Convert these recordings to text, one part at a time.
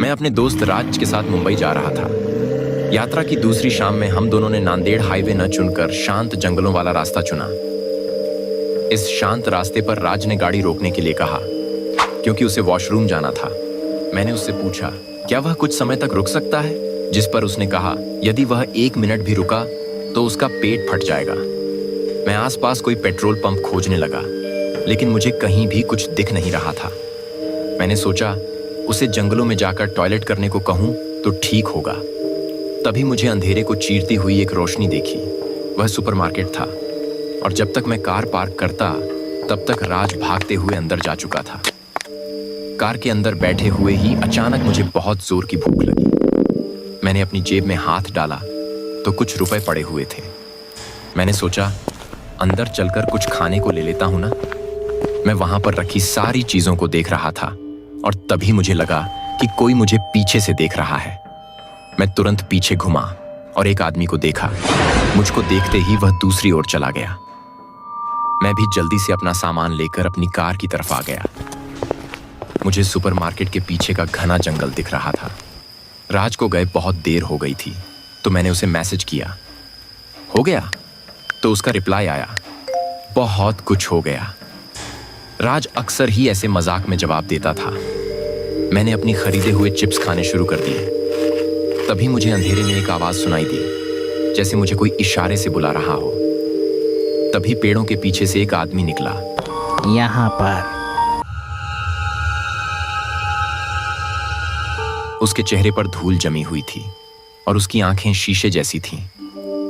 मैं अपने दोस्त राज के साथ मुंबई जा रहा था। यात्रा की दूसरी शाम में हम दोनों ने नांदेड़ हाईवे न चुनकर शांत जंगलों वाला रास्ता चुना। इस शांत रास्ते पर राज ने गाड़ी रोकने के लिए कहा क्योंकि उसे वॉशरूम जाना था। मैंने उससे पूछा क्या वह कुछ समय तक रुक सकता है, जिस पर उसने कहा यदि वह 1 मिनट भी रुका तो उसका पेट फट जाएगा। मैं आसपास कोई पेट्रोल पंप खोजने लगा, लेकिन मुझे कहीं भी कुछ दिख नहीं रहा था। मैंने सोचा उसे जंगलों में जाकर टॉयलेट करने को कहूं तो ठीक होगा। तभी मुझे अंधेरे को चीरती हुई एक रोशनी देखी। वह सुपरमार्केट था और जब तक मैं कार पार्क करता तब तक राज भागते हुए अंदर जा चुका था। कार के अंदर बैठे हुए ही अचानक मुझे बहुत जोर की भूख लगी। मैंने अपनी जेब में हाथ डाला तो कुछ रुपए पड़े हुए थे। मैंने सोचा अंदर चलकर कुछ खाने को ले लेता हूं ना। मैं वहां पर रखी सारी चीजों को देख रहा था और तभी मुझे लगा कि कोई मुझे पीछे से देख रहा है। मैं तुरंत पीछे घुमा और एक आदमी को देखा। मुझको देखते ही वह दूसरी ओर चला गया। मैं भी जल्दी से अपना सामान लेकर अपनी कार की तरफ आ गया। मुझे सुपरमार्केट के पीछे का घना जंगल दिख रहा था। राज को गए बहुत देर हो गई थी, तो मैंने उसे मैसेज किया। हो गया? तो उसका रिप्लाई आया, बहुत कुछ हो गया। राज अक्सर ही ऐसे मजाक में जवाब देता था। मैंने अपनी खरीदे हुए चिप्स खाने शुरू कर दिए। तभी मुझे अंधेरे में एक आवाज सुनाई दी, जैसे मुझे कोई इशारे से बुला रहा हो। तभी पेड़ों के पीछे से एक आदमी निकला। यहाँ पर। उसके चेहरे पर धूल जमी हुई थी और उसकी आंखें शीशे जैसी थीं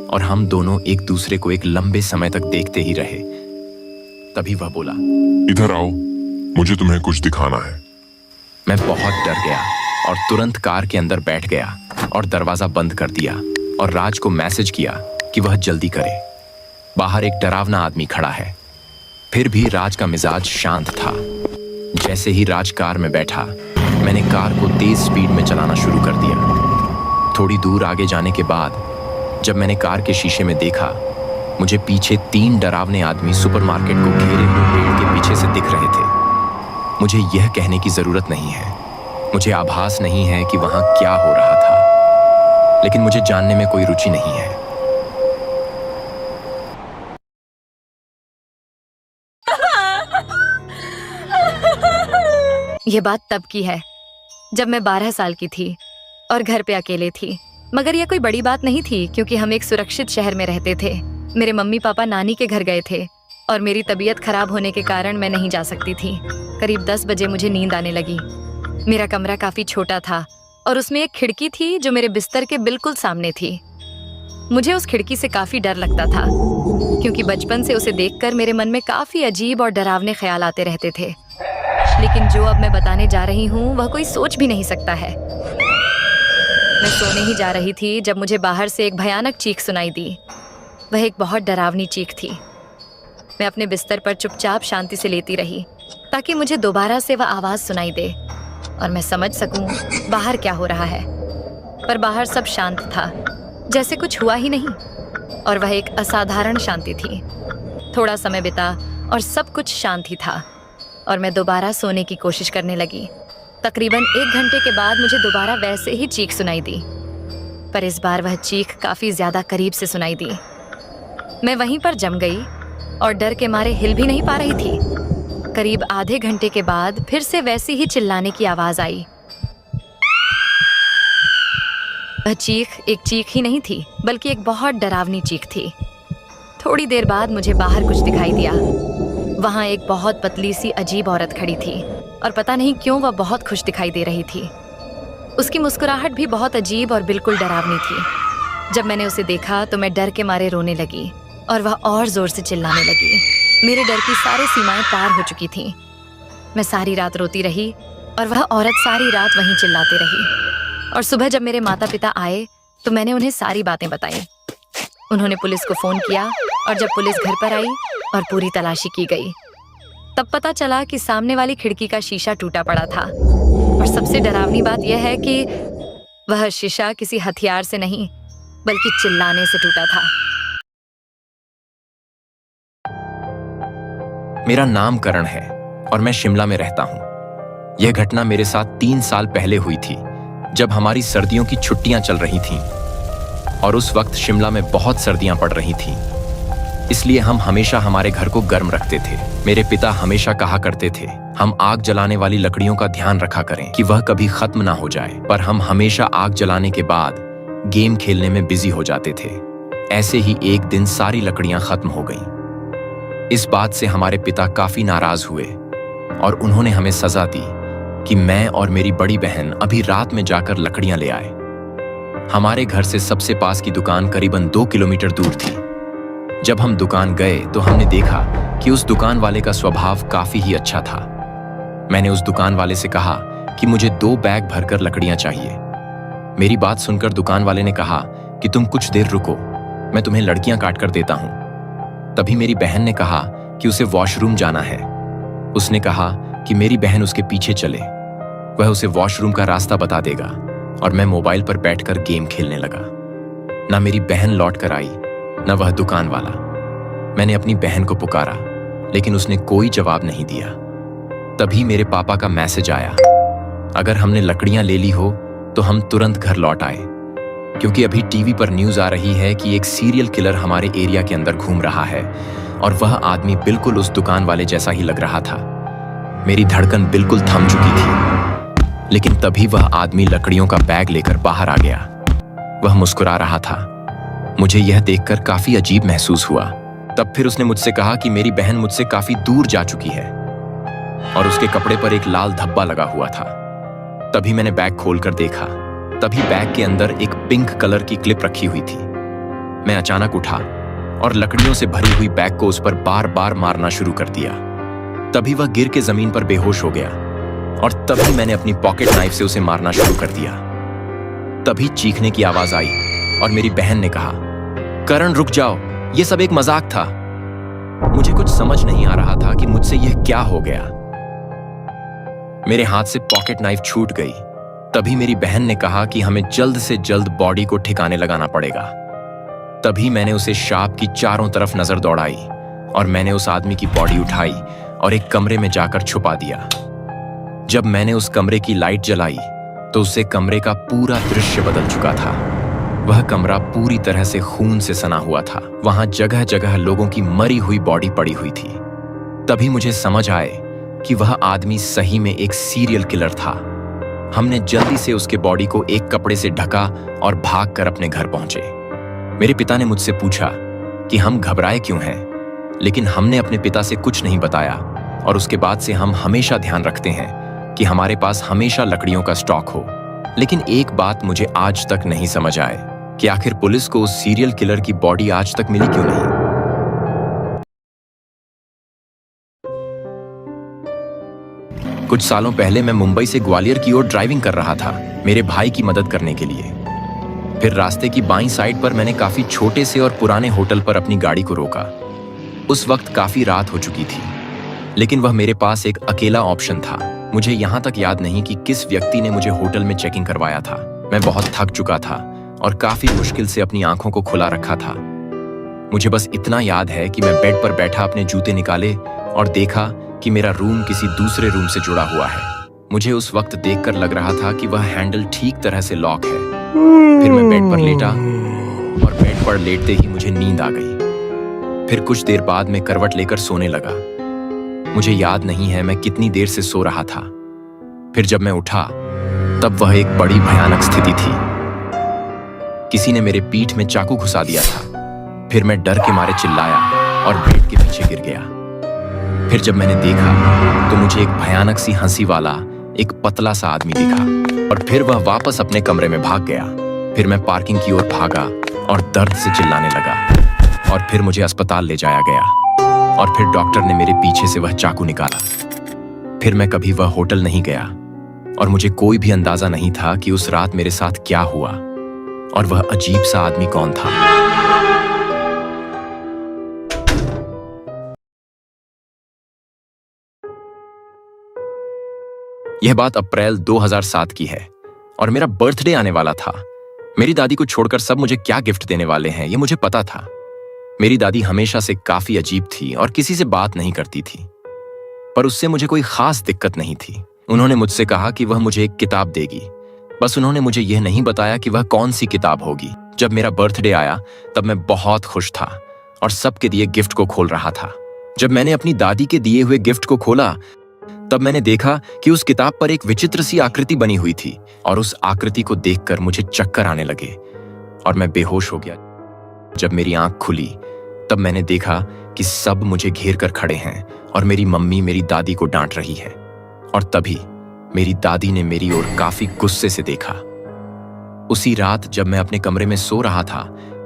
और हम दोनों एक दूसरे को एक लंबे समय तक देखते ही रहे। तभी वह बोला, इधर आओ, मुझे तुम्हें कुछ दिखाना है। मैं बहुत डर गया और तुरंत कार के अंदर बैठ गया और दरवाजा बंद कर दिया और राज को मैसेज किया कि वह जल्दी करे। बाहर एक डरावना आदमी खड़ा है। फिर भी राज का मिजाज शांत था। जैसे ही राज कार में बैठा, मैंने कार को तेज स्पीड में चलाना शुरू कर दिया। थोड़ी दूर आगे जाने के बाद जब मैंने कार के शीशे में देखा, मुझे पीछे 3 डरावने आदमी सुपरमार्केट को घेरे हुए पेड़ के पीछे से दिख रहे थे। मुझे यह कहने की जरूरत नहीं है, मुझे आभास नहीं है कि वहां क्या हो रहा था, लेकिन मुझे जानने में कोई रुचि नहीं है। यह बात तब की है जब मैं 12 साल की थी और घर पे अकेले थी। मगर यह कोई बड़ी बात नहीं थी क्योंकि हम एक सुरक्षित शहर में रहते थे। मेरे मम्मी पापा नानी के घर गए थे और मेरी तबीयत खराब होने के कारण मैं नहीं जा सकती थी। करीब 10 बजे मुझे नींद आने लगी। मेरा कमरा काफी छोटा था और उसमें एक खिड़की थी जो मेरे बिस्तर के बिल्कुल सामने थी। मुझे उस खिड़की से काफी डर लगता था क्योंकि बचपन से उसे देखकर मेरे मन में काफी अजीब और डरावने ख्याल आते रहते थे। लेकिन जो अब मैं बताने जा रही हूँ वह कोई सोच भी नहीं सकता है। मैं सोने ही जा रही थी जब मुझे बाहर से एक भयानक चीख सुनाई दी। वह एक बहुत डरावनी चीख थी। मैं अपने बिस्तर पर चुपचाप शांति से लेटी रही ताकि मुझे दोबारा से वह आवाज सुनाई दे और मैं समझ सकूं बाहर क्या हो रहा है। पर बाहर सब शांत था, जैसे कुछ हुआ ही नहीं, और वह एक असाधारण शांति थी। थोड़ा समय बिता और सब कुछ शांत ही था और मैं दोबारा सोने की कोशिश करने लगी। तकरीबन 1 घंटे के बाद मुझे दोबारा वैसे ही चीख सुनाई दी, पर इस बार वह चीख काफी ज्यादा करीब से सुनाई दी। मैं वहीं पर जम गई और डर के मारे हिल भी नहीं पा रही थी। करीब आधे घंटे के बाद फिर से वैसी ही चिल्लाने की आवाज आई। वह चीख एक चीख ही नहीं थी बल्कि एक बहुत डरावनी चीख थी। थोड़ी देर बाद मुझे बाहर कुछ दिखाई दिया। वहां एक बहुत पतली सी अजीब औरत खड़ी थी और पता नहीं क्यों वह बहुत खुश दिखाई दे रही थी। उसकी मुस्कुराहट भी बहुत अजीब और बिल्कुल डरावनी थी। जब मैंने उसे देखा तो मैं डर के मारे रोने लगी और वह और जोर से चिल्लाने लगी। मेरे डर की सारी सीमाएं पार हो चुकी थीं। मैं सारी रात रोती रही और वह औरत सारी रात वहीं चिल्लाती रही। और सुबह जब मेरे माता पिता आए तो मैंने उन्हें सारी बातें बताई। उन्होंने पुलिस को फोन किया और जब पुलिस घर पर आई और पूरी तलाशी की गई, तब पता चला कि सामने वाली खिड़की का शीशा टूटा पड़ा था। और सबसे डरावनी बात यह है कि वह शीशा किसी हथियार से नहीं बल्कि चिल्लाने से टूटा था। मेरा नाम करण है और मैं शिमला में रहता हूँ। यह घटना मेरे साथ 3 साल पहले हुई थी जब हमारी सर्दियों की छुट्टियां चल रही थीं और उस वक्त शिमला में बहुत सर्दियां पड़ रही थीं, इसलिए हम हमेशा हमारे घर को गर्म रखते थे। मेरे पिता हमेशा कहा करते थे, हम आग जलाने वाली लकड़ियों का ध्यान रखा करें कि वह कभी खत्म ना हो जाए। पर हम हमेशा आग जलाने के बाद गेम खेलने में बिजी हो जाते थे। ऐसे ही एक दिन सारी लकड़ियां खत्म हो गईं। इस बात से हमारे पिता काफी नाराज हुए और उन्होंने हमें सजा दी कि मैं और मेरी बड़ी बहन अभी रात में जाकर लकड़ियां ले आए। हमारे घर से सबसे पास की दुकान करीबन 2 किलोमीटर दूर थी। जब हम दुकान गए तो हमने देखा कि उस दुकान वाले का स्वभाव काफी ही अच्छा था। मैंने उस दुकान वाले से कहा कि मुझे 2 बैग भरकर लकड़ियां चाहिए। मेरी बात सुनकर दुकान वाले ने कहा कि तुम कुछ देर रुको, मैं तुम्हें लड़कियां काट कर देता हूं। तभी मेरी बहन ने कहा कि उसे वॉशरूम जाना है। उसने कहा कि मेरी बहन उसके पीछे चले, वह उसे वॉशरूम का रास्ता बता देगा, और मैं मोबाइल पर बैठकर गेम खेलने लगा। ना मेरी बहन लौट कर आई, न वह दुकान वाला। मैंने अपनी बहन को पुकारा, लेकिन उसने कोई जवाब नहीं दिया। तभी मेरे पापा का मैसेज आया, अगर हमने लकड़ियां ले ली हो तो हम तुरंत घर लौट आए, क्योंकि अभी टीवी पर न्यूज आ रही है कि एक सीरियल किलर हमारे एरिया के अंदर घूम रहा है, और वह आदमी बिल्कुल उस दुकान वाले जैसा ही लग रहा था। मेरी धड़कन बिल्कुल थम चुकी थी, लेकिन तभी वह आदमी लकड़ियों का बैग लेकर बाहर आ गया। वह मुस्कुरा रहा था। मुझे यह देखकर काफी अजीब महसूस हुआ। तब फिर उसने मुझसे कहा कि मेरी बहन मुझसे काफी दूर जा चुकी है और उसके कपड़े पर एक लाल धब्बा लगा हुआ था। तभी मैंने बैग खोलकर देखा। तभी बैग के अंदर एक पिंक कलर की क्लिप रखी हुई थी। मैं अचानक उठा और लकड़ियों से भरी हुई बैग को उस पर बार बार मारना शुरू कर दिया। तभी वह गिर के जमीन पर बेहोश हो गया, और तभी मैंने अपनी पॉकेट नाइफ से उसे मारना शुरू कर दिया। तभी चीखने की आवाज आई और मेरी बहन ने कहा, करण रुक जाओ, यह सब एक मजाक था। मुझे कुछ समझ नहीं आ रहा था कि मुझसे यह क्या हो गया। मेरे हाथ से पॉकेट नाइफ छूट गई। तभी मेरी बहन ने कहा कि हमें जल्द से जल्द बॉडी को ठिकाने लगाना पड़ेगा। तभी मैंने उसे शॉप की चारों तरफ नजर दौड़ाई और मैंने उस आदमी की बॉडी उठाई और एक कमरे में जाकर छुपा दिया। जब मैंने उस कमरे की लाइट जलाई तो उससे कमरे का पूरा दृश्य बदल चुका था। वह कमरा पूरी तरह से खून से सना हुआ था। वहां जगह जगह लोगों की मरी हुई बॉडी पड़ी हुई थी। तभी मुझे समझ आए कि वह आदमी सही में एक सीरियल किलर था। हमने जल्दी से उसके बॉडी को एक कपड़े से ढका और भागकर अपने घर पहुंचे। मेरे पिता ने मुझसे पूछा कि हम घबराए क्यों हैं, लेकिन हमने अपने पिता से कुछ नहीं बताया, और उसके बाद से हम हमेशा ध्यान रखते हैं कि हमारे पास हमेशा लकड़ियों का स्टॉक हो। लेकिन एक बात मुझे आज तक नहीं समझ आए कि आखिर पुलिस को उस सीरियल किलर की बॉडी आज तक मिली क्यों नहीं। कुछ सालों पहले मैं मुंबई से ग्वालियर की ओर ड्राइविंग कर रहा था, मेरे भाई की मदद करने के लिए। फिर रास्ते की बाईं साइड पर मैंने काफी छोटे से और पुराने होटल पर अपनी गाड़ी को रोका। उस वक्त काफी रात हो चुकी थी, लेकिन वह मेरे पास एक अकेला ऑप्शन था। मुझे यहां तक याद नहीं कि किस व्यक्ति ने मुझे होटल में चेकिंग करवाया था। मैं बहुत थक चुका था और काफी मुश्किल से अपनी आंखों को खुला रखा था। मुझे बस इतना याद है कि मैं बेड पर बैठा अपने जूते निकाले और देखा कि मेरा रूम किसी दूसरे रूम से जुड़ा हुआ है। मुझे उस वक्त देखकर लग रहा था कि वह हैंडल ठीक तरह से लॉक है। फिर मैं बेड पर लेटा और बेड पर लेटते ही मुझे नींद आ गई। फिर कुछ देर बाद मैं करवट लेकर सोने लगा। मुझे याद नहीं है मैं कितनी देर से सो रहा था। फिर जब मैं उठा तब वह एक बड़ी भयानक स्थिति थी। किसी ने मेरे पीठ में चाकू घुसा दिया था। फिर मैं डर के मारे चिल्लाया और बेड के पीछे गिर गया। फिर जब मैंने देखा तो मुझे एक भयानक सी हंसी वाला एक पतला सा आदमी दिखा, और फिर वह वापस अपने कमरे में भाग गया। फिर मैं पार्किंग की ओर भागा और दर्द से चिल्लाने लगा, और फिर मुझे अस्पताल ले जाया गया, और फिर डॉक्टर ने मेरे पीछे से वह चाकू निकाला। फिर मैं कभी वह होटल नहीं गया, और मुझे कोई भी अंदाजा नहीं था कि उस रात मेरे साथ क्या हुआ और वह अजीब सा आदमी कौन था। यह बात अप्रैल 2007 की है और मेरा बर्थडे आने वाला था। मेरी दादी को छोड़कर सब मुझे क्या गिफ्ट देने वाले हैं ये मुझे पता था। मेरी दादी हमेशा से काफी अजीब थी और किसी से बात नहीं करती थी, पर उससे मुझे कोई खास दिक्कत नहीं थी। उन्होंने मुझसे कहा कि वह मुझे एक किताब देगी बस उन्होंने मुझे यह नहीं बताया कि वह कौन सी किताब होगी। जब मेरा बर्थडे आया तब मैं बहुत खुश था और सबके दिए गिफ्ट को खोल रहा था। जब मैंने अपनी दादी के दिए हुए गिफ्ट को खोला तब मैंने देखा कि उस किताब पर एक विचित्र सी आकृति बनी हुई थी और उस आकृति को देखकर मुझे चक्कर आने लगे और मैं बेहोश हो गया। जब मेरी आंख खुली तब मैंने देखा कि सब मुझे घेर कर खड़े हैं और मेरी मम्मी मेरी दादी को डांट रही है। और तभी मेरी दादी ने मेरी ओर काफी गुस्से से देखा। उसी रात जब मैं अपने कमरे में सो रहा था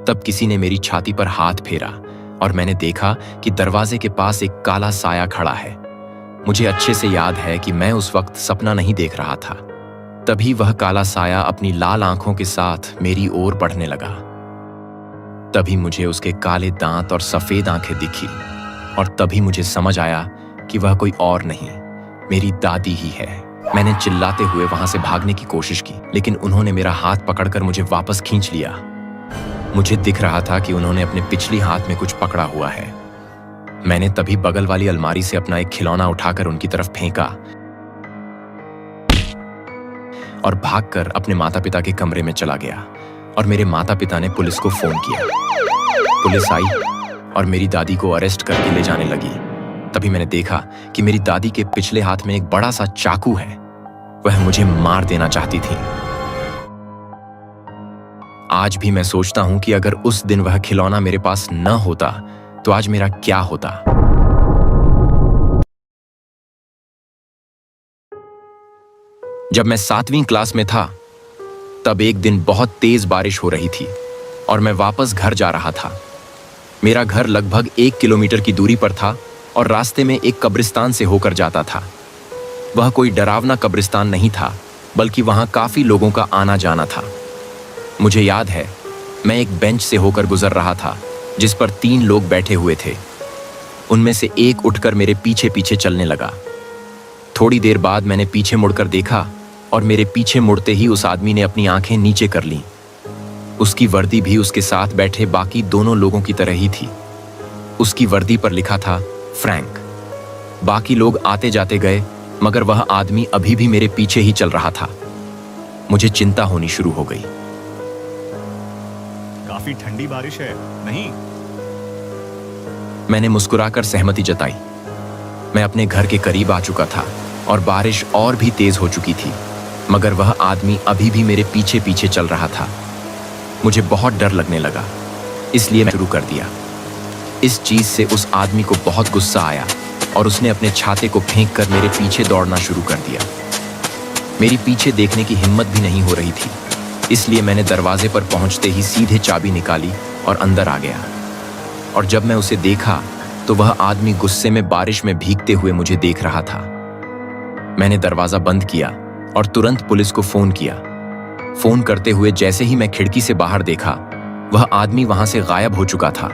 तब किसी ने मेरी छाती पर हाथ फेरा और मैंने देखा कि दरवाजे के पास एक काला साया खड़ा है। मुझे अच्छे से याद है कि मैं उस वक्त सपना नहीं देख रहा था। तभी वह काला साया अपनी लाल आंखों के साथ मेरी ओर बढ़ने लगा। तभी मुझे उसके काले दांत और सफेद आंखें दिखी और तभी मुझे समझ आया कि वह कोई और नहीं, मेरी दादी ही है। मैंने चिल्लाते हुए वहां से भागने की कोशिश की, लेकिन उन्होंने मेरा हाथ पकड़कर मुझे वापस खींच लिया। मुझे दिख रहा था कि उन्होंने अपने पिछली हाथ में कुछ पकड़ा हुआ है। मैंने तभी बगल वाली अलमारी से अपना एक खिलौना उठाकर उनकी तरफ फेंका और भागकर अपने माता पिता के कमरे में चला गया और मेरे माता पिता ने पुलिस को फोन किया। पुलिस आई और मेरी दादी को अरेस्ट करके ले जाने लगी। तभी मैंने देखा कि मेरी दादी के पिछले हाथ में एक बड़ा सा चाकू है। वह मुझे मार देना चाहती थी। आज भी मैं सोचता हूं कि अगर उस दिन वह खिलौना मेरे पास न होता तो आज मेरा क्या होता। जब मैं 7वीं क्लास में था तब एक दिन बहुत तेज बारिश हो रही थी और मैं वापस घर जा रहा था। मेरा घर लगभग 1 किलोमीटर की दूरी पर था और रास्ते में एक कब्रिस्तान से होकर जाता था। वह कोई डरावना कब्रिस्तान नहीं था, बल्कि वहां काफी लोगों का आना जाना था। मुझे याद है मैं एक बेंच से होकर गुजर रहा था जिस पर 3 लोग बैठे हुए थे। उनमें से एक उठकर मेरे पीछे पीछे चलने लगा। थोड़ी देर बाद मैंने पीछे मुड़कर देखा और मेरे पीछे मुड़ते ही उस आदमी ने अपनी आंखें नीचे कर लीं। उसकी वर्दी भी उसके साथ बैठे बाकी दोनों लोगों की तरह ही थी। उसकी वर्दी पर लिखा था फ्रैंक। बाकी लोग आते जाते गए, मगर वह आदमी अभी भी मेरे पीछे ही चल रहा था। मुझे चिंता होनी शुरू हो गई। काफी ठंडी बारिश है, नहीं? मैंने मुस्कुराकर सहमति जताई। मैं अपने घर के करीब आ चुका था और बारिश और भी तेज हो चुकी थी, मगर वह आदमी अभी भी मेरे पीछे पीछे चल रहा था। मुझे बहुत डर लगने लगा, इसलिए मैं शुरू कर दिया। इस चीज से उस आदमी को बहुत गुस्सा आया और उसने अपने छाते को फेंककर मेरे पीछे दौड़ना शुरू कर दिया। मेरी पीछे देखने की हिम्मत भी नहीं हो रही थी, इसलिए मैंने दरवाजे पर पहुंचते ही सीधे चाबी निकाली और अंदर आ गया। और जब मैं उसे देखा तो वह आदमी गुस्से में बारिश में भीगते हुए मुझे देख रहा था। मैंने दरवाजा बंद किया और तुरंत पुलिस को फोन किया। फोन करते हुए जैसे ही मैं खिड़की से बाहर देखा, वह आदमी वहां से गायब हो चुका था।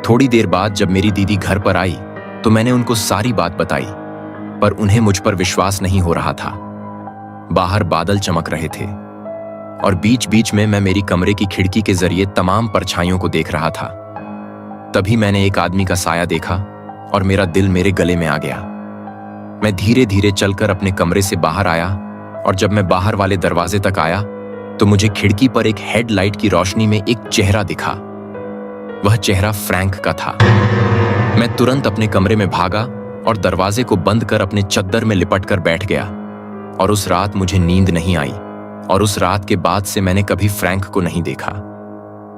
थोड़ी देर बाद जब मेरी दीदी घर पर आई तो मैंने उनको सारी बात बताई, पर उन्हें मुझ पर विश्वास नहीं हो रहा था। बाहर बादल चमक रहे थे और बीच बीच में मैं मेरी कमरे की खिड़की के जरिए तमाम परछाइयों को देख रहा था। तभी मैंने एक आदमी का साया देखा और मेरा दिल मेरे गले में आ गया। मैं धीरे धीरे चलकर अपने कमरे से बाहर आया और जब मैं बाहर वाले दरवाजे तक आया तो मुझे खिड़की पर एक हेडलाइट की रोशनी में एक चेहरा दिखा। वह चेहरा फ्रैंक का था। मैं तुरंत अपने कमरे में भागा और दरवाजे को बंद कर अपने चद्दर में लिपट कर बैठ गया। और उस रात मुझे नींद नहीं आई और उस रात के बाद से मैंने कभी फ्रैंक को नहीं देखा।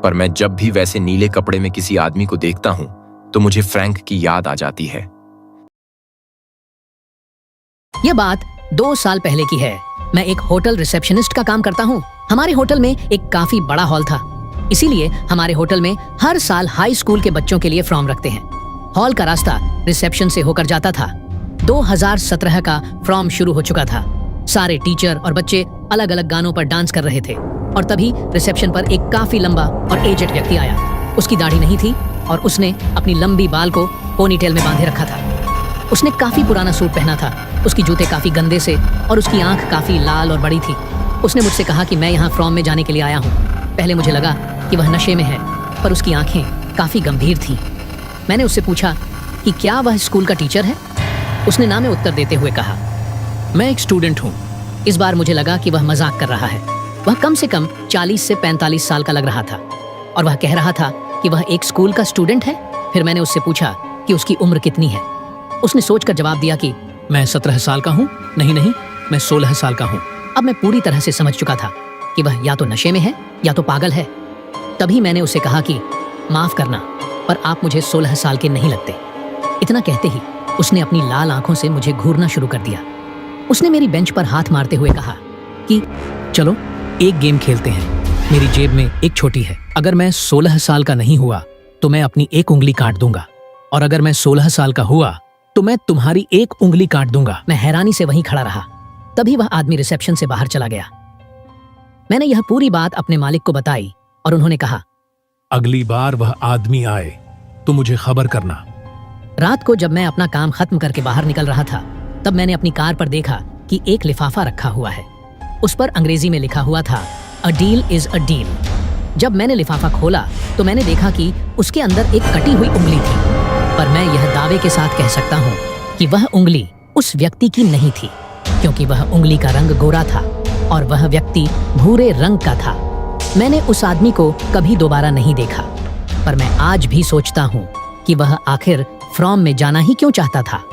पर मैं जब भी वैसे नीले कपड़े में किसी आदमी को देखता हूं तो मुझे फ्रैंक की याद आ जाती है। यह बात 2 साल पहले की है। मैं एक होटल रिसेप्शनिस्ट का काम करता हूँ। हमारे होटल में एक काफी बड़ा हॉल था, इसीलिए हमारे होटल में हर साल हाई स्कूल के बच्चों के लिए फ्रॉम रखते हैं। हॉल का रास्ता रिसेप्शन से होकर जाता था। 2017 का फ्रॉम शुरू हो चुका था। सारे टीचर और बच्चे अलग अलग गानों पर डांस कर रहे थे और तभी रिसेप्शन पर एक काफी लंबा और एजेड व्यक्ति आया। उसकी दाढ़ी नहीं थी और उसने अपनी लंबी बाल को पोनीटेल में बांधे रखा था। उसने काफी पुराना सूट पहना था। उसकी जूते काफी गंदे से और उसकी आंख काफी लाल और बड़ी थी। उसने मुझसे कहा कि मैं यहाँ फ्रॉम में जाने के लिए आया हूँ। पहले मुझे लगा कि वह नशे में है, पर उसकी आंखें काफी गंभीर थीं। मैंने उससे पूछा कि क्या वह स्कूल का टीचर है। उसने ना में उत्तर देते हुए कहा, मैं एक स्टूडेंट हूँ इस बार मुझे लगा कि वह मजाक कर रहा है। वह कम से कम 40 से 45 साल का लग रहा था और वह कह रहा था कि वह एक स्कूल का स्टूडेंट है। फिर मैंने उससे पूछा कि उसकी उम्र कितनी है। उसने सोचकर जवाब दिया कि मैं 17 साल का हूँ। नहीं, मैं 16 साल का हूँ। अब मैं पूरी तरह से समझ चुका था कि वह या तो नशे में है या तो पागल है। तभी मैंने उसे कहा कि माफ करना, पर आप मुझे 16 साल के नहीं लगते। इतना कहते ही उसने अपनी लाल आंखों से मुझे घूरना शुरू कर दिया। उसने मेरी बेंच पर हाथ मारते हुए कहा कि चलो एक गेम खेलते हैं। मेरी जेब में एक छोटी है। अगर मैं 16 साल का नहीं हुआ तो मैं अपनी एक उंगली काट दूंगा, और अगर मैं 16 साल का हुआ तो मैं तुम्हारी एक उंगली काट दूंगा। मैं हैरानी से वहीं खड़ा रहा। तभी वह आदमी रिसेप्शन से बाहर चला गया। मैंने यह पूरी बात अपने मालिक को बताई और उन्होंने कहा, अगली बार वह आदमी आए तो मुझे खबर करना। रात को जब मैं अपना काम खत्म करके बाहर निकल रहा था, तब मैंने अपनी कार पर देखा कि एक लिफाफा रखा हुआ है। उस पर अंग्रेजी में लिखा हुआ था, a deal is a deal. जब मैंने लिफाफा खोला तो मैंने देखा कि उसके अंदर एक कटी हुई उंगली थी, पर मैं यह दावे के साथ कह सकता हूँ कि वह उंगली उस व्यक्ति की नहीं थी, क्योंकि वह उंगली का रंग गोरा था और वह व्यक्ति भूरे रंग का था। मैंने उस आदमी को कभी दोबारा नहीं देखा, पर मैं आज भी सोचता हूँ कि वह आखिर फ्रॉम में जाना ही क्यों चाहता था।